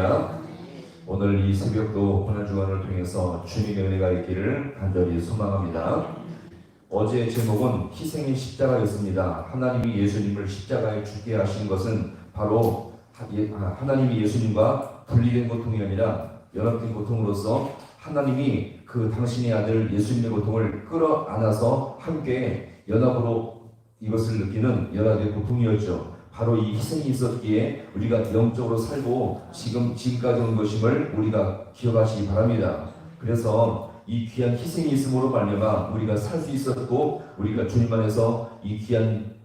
할렐루야. 오늘 이 새벽도 고난주간을 통해서 주님의 은혜가 있기를 간절히 소망합니다. 어제의 제목은 희생의 십자가였습니다. 하나님이 예수님을 십자가에 죽게 하신 것은 바로 하나님이 예수님과 분리된 고통이 아니라 연합된 고통으로서 하나님이 그 당신의 아들 예수님의 고통을 끌어안아서 함께 연합으로 이것을 느끼는 연합의 고통이었죠. 바로 이 희생이 있었기에 우리가 영적으로 살고 지금까지 온 것임을 우리가 기억하시기 바랍니다. 그래서 이 귀한 희생이 있음으로 말미암아 우리가 살 수 있었고, 우리가 주님 안에서 이 귀한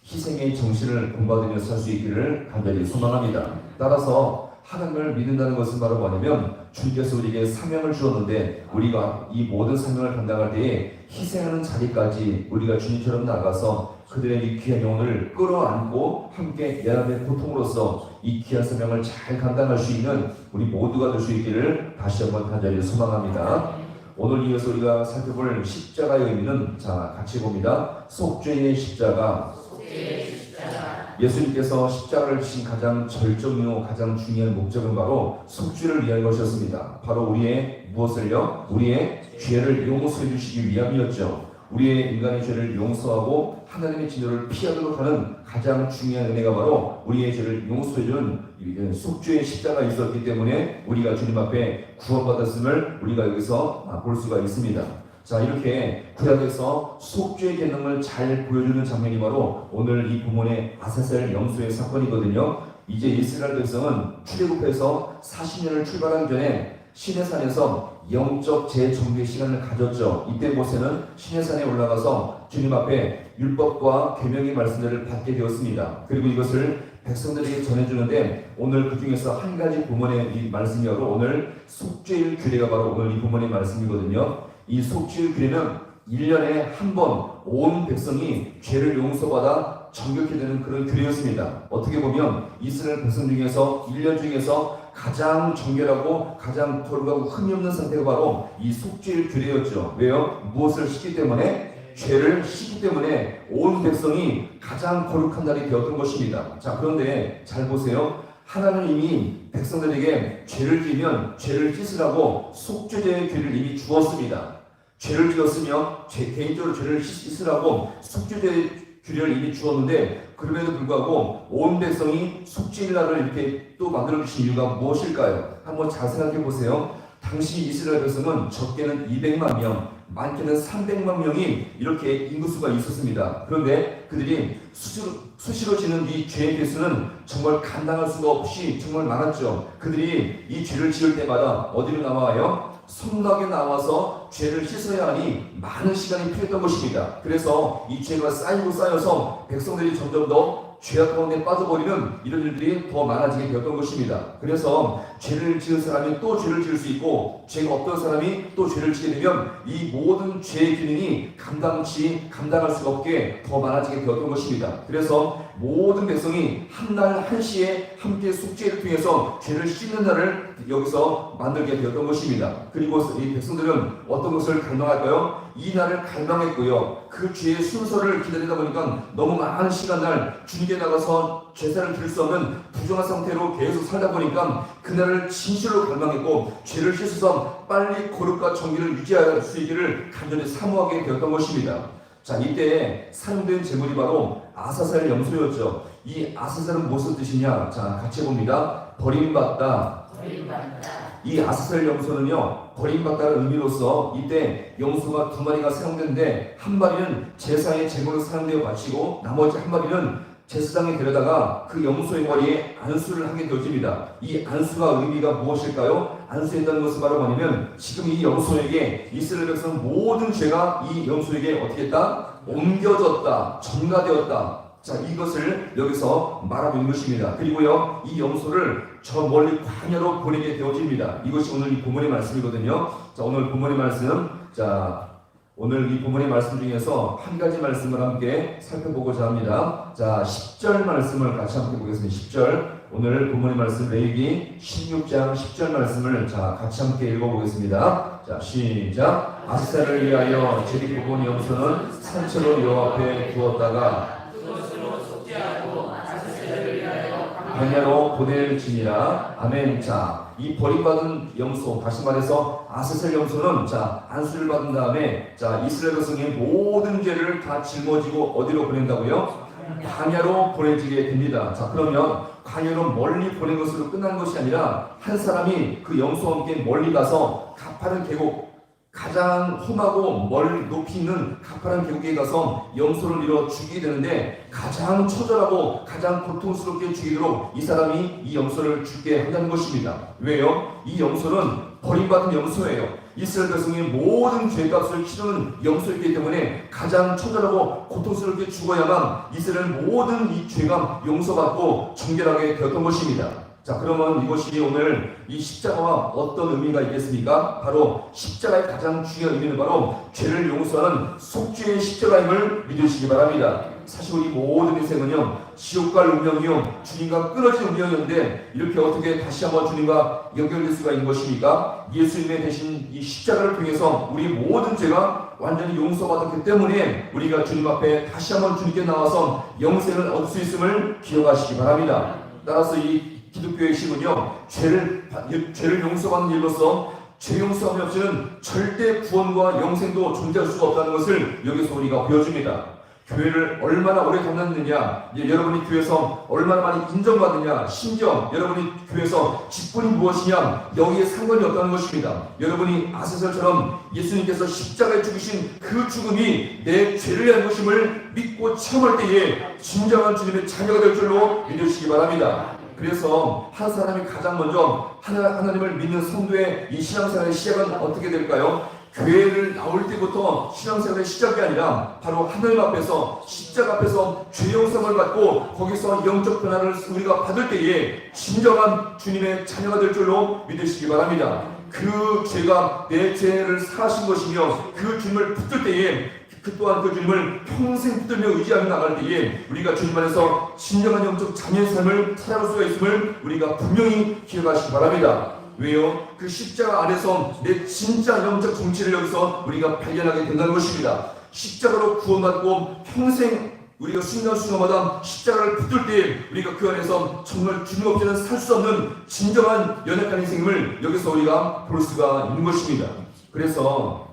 희생의 정신을 공부하며 살 수 있기를 간절히 소망합니다. 따라서 하나님을 믿는다는 것은 바로 뭐냐면, 주님께서 우리에게 사명을 주었는데 우리가 이 모든 사명을 감당할 때에 희생하는 자리까지 우리가 주님처럼 나가서 그들의 이 귀한 영혼을 끌어안고 함께 연합의 고통으로서 이 귀한 사명을 잘 감당할 수 있는 우리 모두가 될 수 있기를 다시 한번 간절히 소망합니다. 오늘 이어서 우리가 살펴볼 십자가의 의미는 같이 봅니다. 속죄의 십자가. 예수님께서 십자가를 지신 가장 절정이요 가장 중요한 목적은 바로 속죄를 위한 것이었습니다. 바로 우리의 무엇을요? 우리의 죄를 용서해 주시기 위함이었죠. 우리의 인간의 죄를 용서하고 하나님의 진노를 피하도록 하는 가장 중요한 은혜가 바로 우리의 죄를 용서해주는 속죄의 십자가가 있었기 때문에 우리가 주님 앞에 구원받았음을 우리가 여기서 볼 수가 있습니다. 이렇게 구약에서 속죄의 계명을 잘 보여주는 장면이 바로 오늘 이 본문의 아사셀 염소의 사건이거든요. 이제 이스라엘 백성은 출애굽해서 40년을 출발하기 전에 시내산에서 영적 재정비의 시간을 가졌죠. 이때 모세는 시내산에 올라가서 주님 앞에 율법과 계명의 말씀들을 받게 되었습니다. 그리고 이것을 백성들에게 전해주는데, 오늘 그 중에서 한 가지 본문의 이 말씀이 바로 오늘 속죄일 규례가 바로 오늘 이 본문의 말씀이거든요. 이 속죄일 규례는 1년에 한 번 온 백성이 죄를 용서받아 정결케 되는 그런 규례였습니다. 어떻게 보면 이스라엘 백성 중에서 1년 중에서 가장 정결하고 가장 거룩하고 흠이 없는 상태가 바로 이 속죄일 규례였죠. 왜요? 무엇을 씻기 때문에? 죄를 씻기 때문에 온 백성이 가장 거룩한 날이 되었던 것입니다. 그런데 잘 보세요. 하나님은 이미 백성들에게 죄를 지으면 죄를 씻으라고 속죄제의 규례를 이미 주었습니다. 죄를 지었으면 개인적으로 죄를 씻으라고 속죄제의 규례를 이미 주었는데, 그럼에도 불구하고 온 백성이 속죄일 날을 이렇게 또 만들어 주신 이유가 무엇일까요? 한번 잘 생각해 보세요. 당시 이스라엘 백성은 적게는 200만 명, 많게는 300만 명이 이렇게 인구수가 있었습니다. 그런데 그들이 수시로 지는 이 죄의 개수는 정말 감당할 수가 없이 정말 많았죠. 그들이 이 죄를 지을 때마다 어디로 나와요? 성막에 나와서 죄를 씻어야 하니 많은 시간이 필요했던 것입니다. 그래서 이 죄가 쌓여서 백성들이 점점 더 죄악 가운데 빠져버리는 이런 일들이 더 많아지게 되었던 것입니다. 그래서 죄를 지은 사람이 또 죄를 지을 수 있고, 죄가 없던 사람이 또 죄를 지게 되면 이 모든 죄의 기능이 감당할 수가 없게 더 많아지게 되었던 것입니다. 그래서 모든 백성이 한 날 한시에 함께 속죄를 통해서 죄를 씻는 날을 여기서 만들게 되었던 것입니다. 그리고 이 백성들은 어떤 것을 갈망할까요? 이 날을 갈망했고요. 그 죄의 순서를 기다리다 보니까 너무 많은 시간을 주님께 나가서 제사를 드릴 수 없는 부정한 상태로 계속 살다 보니까 그날을 진실로 갈망했고, 죄를 씻어서 빨리 거룩과 정의를 유지할 수 있기를 간절히 사모하게 되었던 것입니다. 이때 사용된 제물이 바로 아사셀 염소였죠. 이 아사셀은 무슨 뜻이냐? 같이 봅니다. 버림받다. 이 아사셀 염소는요, 버림받다는 의미로서 이때 염소가 2마리가 사용되는데, 한 마리는 제사의 제물로 사용되어 바치고 나머지 한 마리는 제사장에 데려다가 그 염소의 머리에 안수를 하게 되어집니다. 이 안수가 의미가 무엇일까요? 안수했다는 것은 바로 뭐냐면, 지금 이 염소에게 이스라엘 백성 모든 죄가 이 염소에게 어떻게 했다? 옮겨졌다, 전가되었다. 이것을 여기서 말하고 있는 것입니다. 그리고요, 이 염소를 저 멀리 광야로 보내게 되어집니다. 이것이 오늘 이 본문의 말씀이거든요. 오늘 본문의 말씀, 오늘 이 본문의 말씀 중에서 한 가지 말씀을 함께 살펴보고자 합니다. 10절 말씀을 같이 함께 보겠습니다. 10절, 오늘 본문의 말씀 레위기 16장 10절 말씀을 같이 함께 읽어보겠습니다. 시작. 아사셀을 위하여 제비 뽑은 염소는 산채로 여호와 앞에 두었다가 광야로 보낼지니라. 아멘. 자, 이 버림받은 염소, 다시 말해서 아세셀 염소는 자, 안수를 받은 다음에 자, 이스라엘 백성의 모든 죄를 다 짊어지고 어디로 보낸다고요? 광야로 보내지게 됩니다. 자, 그러면 광야로 멀리 보낸 것으로 끝난 것이 아니라 한 사람이 그 염소와 함께 멀리 가서 가파른 계곡, 가장 험하고 멀리 높이 있는 가파른 계곡에 가서 염소를 밀어 죽이게 되는데 가장 처절하고 가장 고통스럽게 죽이도록 이 사람이 이 염소를 죽게 한다는 것입니다. 왜요? 이 염소는 버림받은 염소예요. 이스라엘 백성의 모든 죄값을 치르는 염소이기 때문에 가장 처절하고 고통스럽게 죽어야만 이스라엘 모든 이 죄가 용서받고 정결하게 되었던 것입니다. 자, 그러면 이것이 오늘 이 십자가와 어떤 의미가 있겠습니까? 바로 십자가의 가장 중요한 의미는 바로 죄를 용서하는 속죄의 십자가임을 믿으시기 바랍니다. 사실 우리 모든 인생은요, 지옥 갈 운명이요, 주님과 끊어진 운명이었는데 이렇게 어떻게 다시 한번 주님과 연결될 수가 있는 것입니까? 예수님의 대신 이 십자가를 통해서 우리 모든 죄가 완전히 용서받았기 때문에 우리가 주님 앞에 다시 한번 주님께 나와서 영생을 얻을 수 있음을 기억하시기 바랍니다. 따라서 이 기독교의 식은요, 죄를 용서받는 일로서 죄 용서함이 없이는 절대 구원과 영생도 존재할 수가 없다는 것을 여기서 우리가 보여줍니다. 교회를 얼마나 오래 다녔느냐, 여러분이 교회에서 얼마나 많이 인정받느냐, 심지어 여러분이 교회에서 직분이 무엇이냐, 여기에 상관이 없다는 것입니다. 여러분이 아세셀처럼 예수님께서 십자가에 죽으신 그 죽음이 내 죄를 위한 것임을 믿고 체험할 때에 진정한 주님의 자녀가 될 줄로 믿으시기 바랍니다. 그래서 한 사람이 가장 먼저 하나님을 믿는 성도의 이 신앙생활의 시작은 어떻게 될까요? 교회를 나올 때부터 신앙생활의 시작이 아니라 바로 하나님 앞에서 십자가 앞에서 죄 용서를 받고 거기서 영적 변화를 우리가 받을 때에 진정한 주님의 자녀가 될 줄로 믿으시기 바랍니다. 그 죄가 내 죄를 사하신 것이며 그 주님을 붙들 때에 그 또한 그 주님을 평생 붙들며 의지하며 나갈 때에 우리가 주님 안에서 진정한 영적 자녀의 삶을 살아갈 수가 있음을 우리가 분명히 기억하시기 바랍니다. 왜요? 그 십자가 안에서 내 진짜 영적 정체를 여기서 우리가 발견하게 된다는 것입니다. 십자가로 구원받고 평생 우리가 순간순간마다 십자가를 붙들 때 우리가 그 안에서 정말 주님 없이는 살 수 없는 진정한 연약한 인생을 여기서 우리가 볼 수가 있는 것입니다. 그래서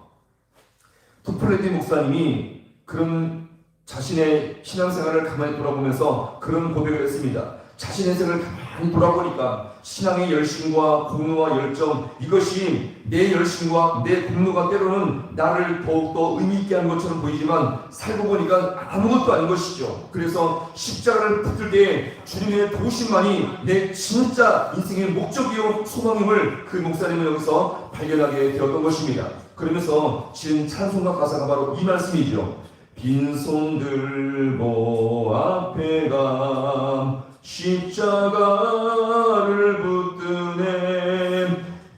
투플레티 목사님이 그런 자신의 신앙생활을 가만히 돌아보면서 그런 고백을 했습니다. 자신의 생을 가만히 돌아보니까 신앙의 열심과 공로와 열정, 이것이 내 열심과 내 공로가 때로는 나를 더욱더 의미있게 하는 것처럼 보이지만 살고 보니까 아무것도 아닌 것이죠. 그래서 십자가를 붙들 때 주님의 도우심만이 내 진짜 인생의 목적이요 소망임을 그 목사님은 여기서 발견하게 되었던 것입니다. 그러면서 지금 찬송가 가사가 바로 이 말씀이죠. 빈손 들고 앞에 가 십자가를 붙드네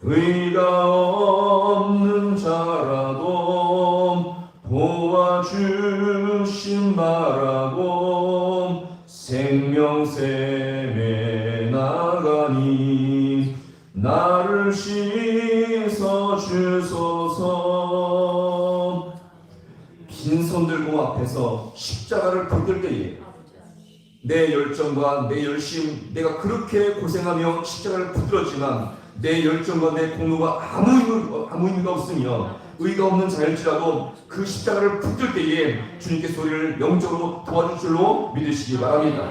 의가 없는 자라도 도와주신 바라고 생명샘에 나가니 나를 씻어 주소서. 빈손 들고 앞에서 십자가를 붙들 때에 내 열정과 내 열심, 내가 그렇게 고생하며 십자가를 붙들었지만 내 열정과 내 공로가 아무 의미가 없으며 의가 없는 자일지라도 그 십자가를 붙들 때에 주님께서 우리를 영적으로 도와줄 줄로 믿으시기 바랍니다.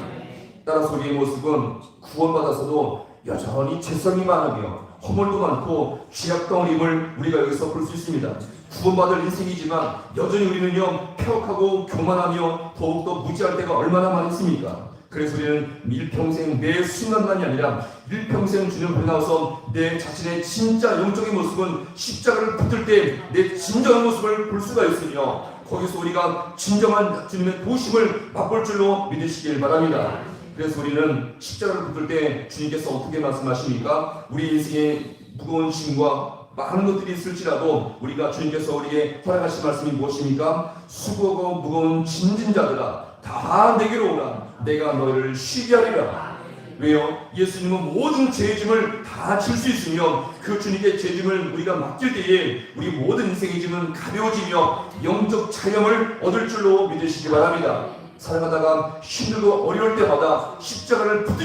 따라서 우리의 모습은 구원받아서도 여전히 죄성이 많으며 허물도 많고 죄악덩어림을 우리가 여기서 볼 수 있습니다. 구원받을 인생이지만 여전히 우리는요 폐역하고 교만하며 더욱더 무지할 때가 얼마나 많이 있습니까? 그래서 우리는 일평생 매 순간만이 아니라 일평생 주님 앞에 나와서 내 자신의 진짜 영적인 모습은 십자가를 붙들 때 내 진정한 모습을 볼 수가 있으며 거기서 우리가 진정한 주님의 도우심을 맛볼 줄로 믿으시길 바랍니다. 그래서 우리는 십자가를 붙들 때 주님께서 어떻게 말씀하십니까? 우리 인생의 무거운 짐과 많은 것들이 있을지라도 우리가 주님께서 우리에게 허락하신 말씀이 무엇입니까? 수고하고 무거운 짐진 자들아 다 내게로 오라 내가 너희를 쉬게 하리라. 왜요? 예수님은 모든 죄의 짐을 다 질 수 있으며 그 주님께 죄 짐을 우리가 맡길 때에 우리 모든 인생의 짐은 가벼워지며 영적 자유함을 얻을 줄로 믿으시기 바랍니다. 살아가다가 힘들고 어려울 때마다 십자가를 붙드시고